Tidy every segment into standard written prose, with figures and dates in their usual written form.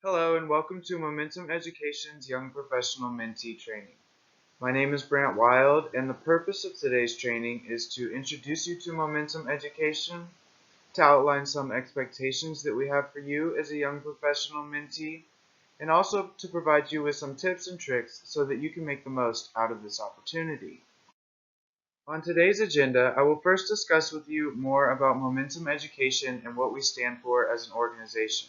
Hello and welcome to Momentum Education's Young Professional Mentee Training. My name is Brant Wild and the purpose of today's training is to introduce you to Momentum Education, to outline some expectations that we have for you as a young professional mentee, and also to provide you with some tips and tricks so that you can make the most out of this opportunity. On today's agenda, I will first discuss with you more about Momentum Education and what we stand for as an organization.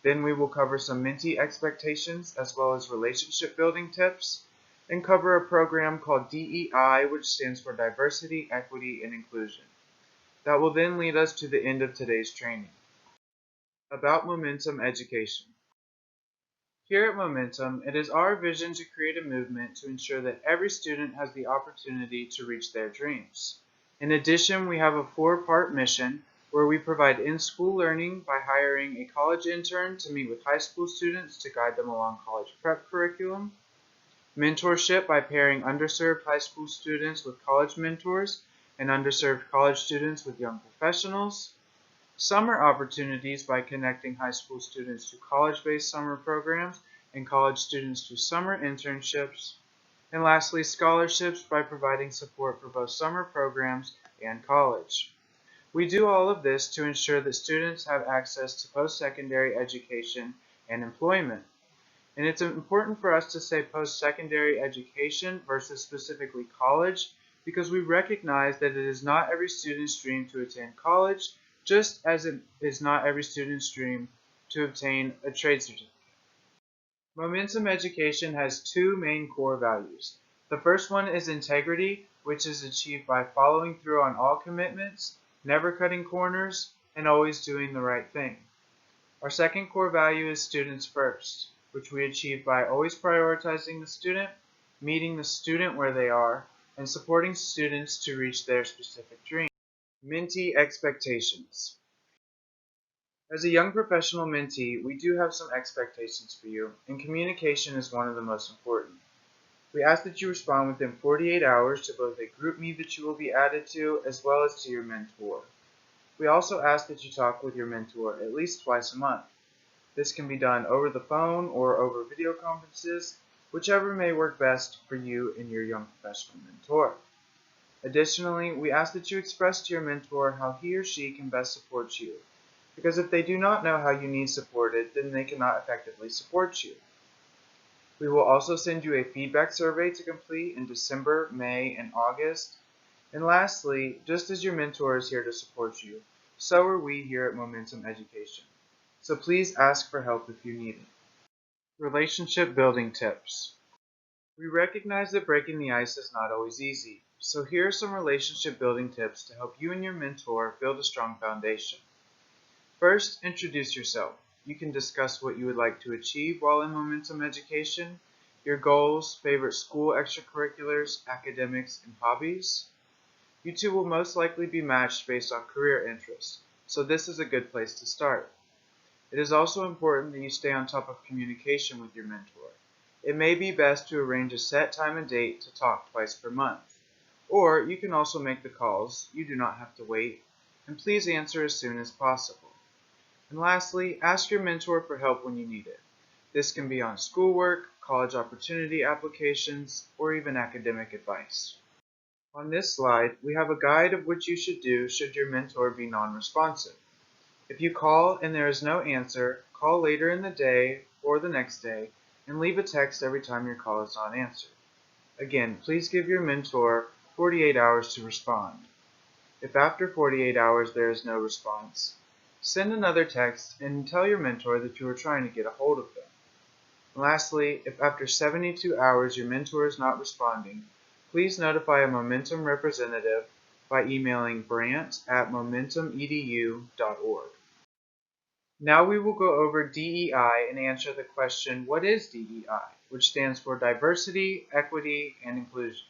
Then we will cover some mentee expectations as well as relationship building tips and cover a program called DEI, which stands for Diversity, Equity, and Inclusion. That will then lead us to the end of today's training. About Momentum Education. Here at Momentum, it is our vision to create a movement to ensure that every student has the opportunity to reach their dreams. In addition, we have a four-part mission where we provide in-school learning by hiring a college intern to meet with high school students to guide them along college prep curriculum, mentorship by pairing underserved high school students with college mentors and underserved college students with young professionals, summer opportunities by connecting high school students to college-based summer programs and college students to summer internships, and lastly, scholarships by providing support for both summer programs and college. We do all of this to ensure that students have access to post-secondary education and employment. And it's important for us to say post-secondary education versus specifically college because we recognize that it is not every student's dream to attend college, just as it is not every student's dream to obtain a trade certificate. Momentum Education has two main core values. The first one is integrity, which is achieved by following through on all commitments, never cutting corners, and always doing the right thing. Our second core value is students first, which we achieve by always prioritizing the student, meeting the student where they are, and supporting students to reach their specific dream. Mentee expectations. As a young professional mentee, we do have some expectations for you, and communication is one of the most important. We ask that you respond within 48 hours to both a group me that you will be added to as well as to your mentor. We also ask that you talk with your mentor at least twice a month. This can be done over the phone or over video conferences, whichever may work best for you and your young professional mentor. Additionally, we ask that you express to your mentor how he or she can best support you, because if they do not know how you need supported, then they cannot effectively support you. We will also send you a feedback survey to complete in December, May, and August. And lastly, just as your mentor is here to support you, so are we here at Momentum Education. So please ask for help if you need it. Relationship building tips. We recognize that breaking the ice is not always easy, so here are some relationship building tips to help you and your mentor build a strong foundation. First, introduce yourself. You can discuss what you would like to achieve while in Momentum Education, your goals, favorite school extracurriculars, academics, and hobbies. You two will most likely be matched based on career interests, so this is a good place to start. It is also important that you stay on top of communication with your mentor. It may be best to arrange a set time and date to talk twice per month. Or you can also make the calls. You do not have to wait. And please answer as soon as possible. And lastly, ask your mentor for help when you need it. This can be on schoolwork, college opportunity applications, or even academic advice. On this slide, we have a guide of what you should do should your mentor be non-responsive. If you call and there is no answer, call later in the day or the next day and leave a text every time your call is not answered. Again, please give your mentor 48 hours to respond. If after 48 hours there is no response, send another text and tell your mentor that you are trying to get a hold of them. And lastly, if after 72 hours your mentor is not responding, please notify a Momentum representative by emailing brant@momentumedu.org. Now we will go over DEI and answer the question, what is DEI, which stands for Diversity, Equity, and Inclusion.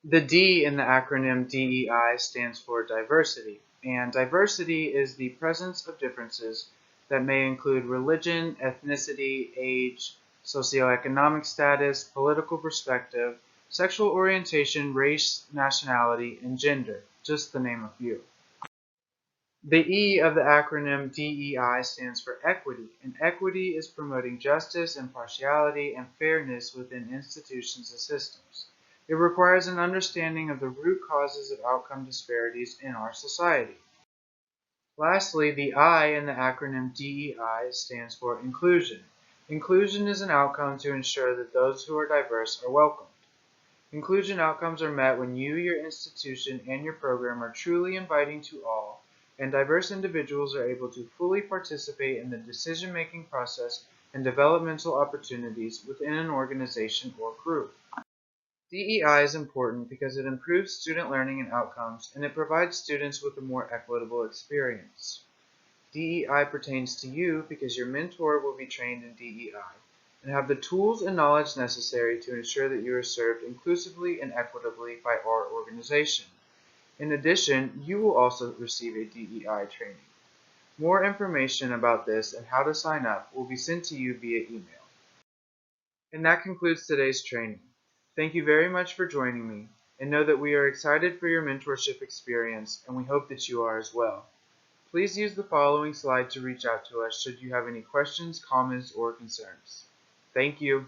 The D in the acronym DEI stands for diversity, and diversity is the presence of differences that may include religion, ethnicity, age, socioeconomic status, political perspective, sexual orientation, race, nationality, and gender, just to name a few. The E of the acronym DEI stands for equity, and equity is promoting justice, impartiality, and fairness within institutions and systems. It requires an understanding of the root causes of outcome disparities in our society. Lastly, the I in the acronym DEI stands for inclusion. Inclusion is an outcome to ensure that those who are diverse are welcomed. Inclusion outcomes are met when you, your institution, and your program are truly inviting to all, and diverse individuals are able to fully participate in the decision-making process and developmental opportunities within an organization or group. DEI is important because it improves student learning and outcomes, and it provides students with a more equitable experience. DEI pertains to you because your mentor will be trained in DEI and have the tools and knowledge necessary to ensure that you are served inclusively and equitably by our organization. In addition, you will also receive a DEI training. More information about this and how to sign up will be sent to you via email. And that concludes today's training. Thank you very much for joining me, and know that we are excited for your mentorship experience, and we hope that you are as well. Please use the following slide to reach out to us should you have any questions, comments, or concerns. Thank you.